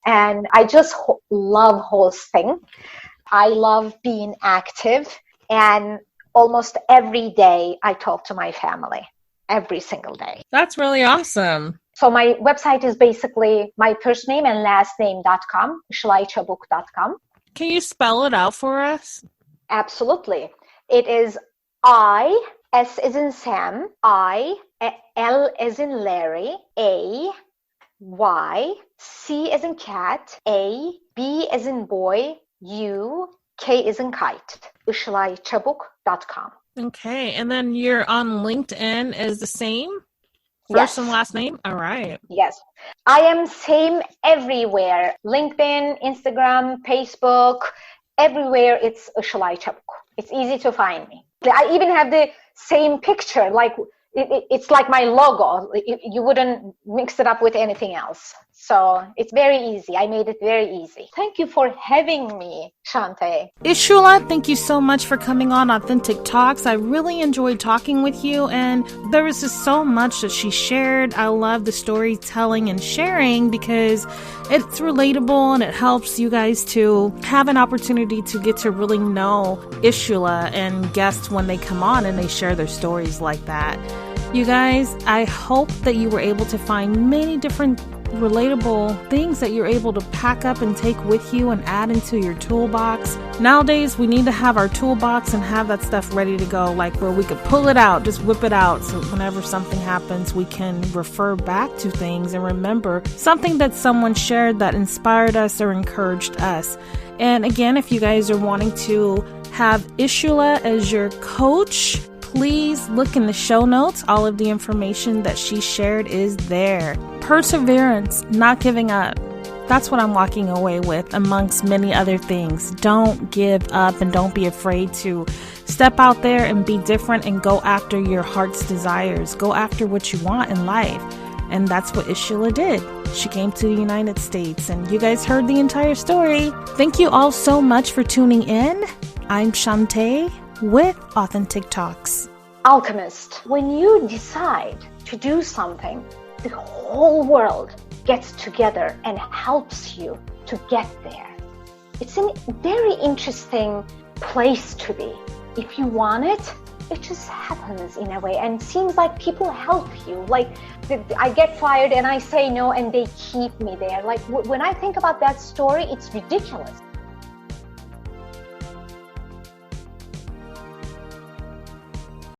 And I just love hosting. I love being active. And almost every day I talk to my family, every single day. That's really awesome. So my website is basically my first name and last name.com, IsilayCabuk.com. Can you spell it out for us? Absolutely. It is I, S as in Sam, I, L as in Larry, A, Y, C as in cat, A, B as in boy, U, K as in kite, IsilayCabuk.com. Okay. And then you're on LinkedIn is the same? First Yes. and last name? All right. Yes. I am same everywhere. LinkedIn, Instagram, Facebook, everywhere it's Işılay Çabuk. It's easy to find me. I even have the same picture, like it's like my logo. You wouldn't mix it up with anything else. So it's very easy. I made it very easy. Thank you for having me, Shanta. Ishula, thank you so much for coming on Authentic Talks. I really enjoyed talking with you, and there was just so much that she shared. I love the storytelling and sharing because it's relatable and it helps you guys to have an opportunity to get to really know Ishula and guests when they come on and they share their stories like that. You guys, I hope that you were able to find many different relatable things that you're able to pack up and take with you and add into your toolbox. Nowadays, we need to have our toolbox and have that stuff ready to go, like where we could pull it out, just whip it out, so whenever something happens, we can refer back to things and remember something that someone shared that inspired us or encouraged us. And again, if you guys are wanting to have Ishula as your coach, please look in the show notes. All of the information that she shared is there. Perseverance, not giving up. That's what I'm walking away with, amongst many other things. Don't give up and don't be afraid to step out there and be different and go after your heart's desires. Go after what you want in life. And that's what Ishula did. She came to the United States, and you guys heard the entire story. Thank you all so much for tuning in. I'm Shanta with Authentic Talks. Alchemist, when you decide to do something, the whole world gets together and helps you to get there. It's a very interesting place to be. If you want it, it just happens in a way, and it seems like people help you. Like I get fired and I say no and they keep me there. Like when I think about that story, it's ridiculous.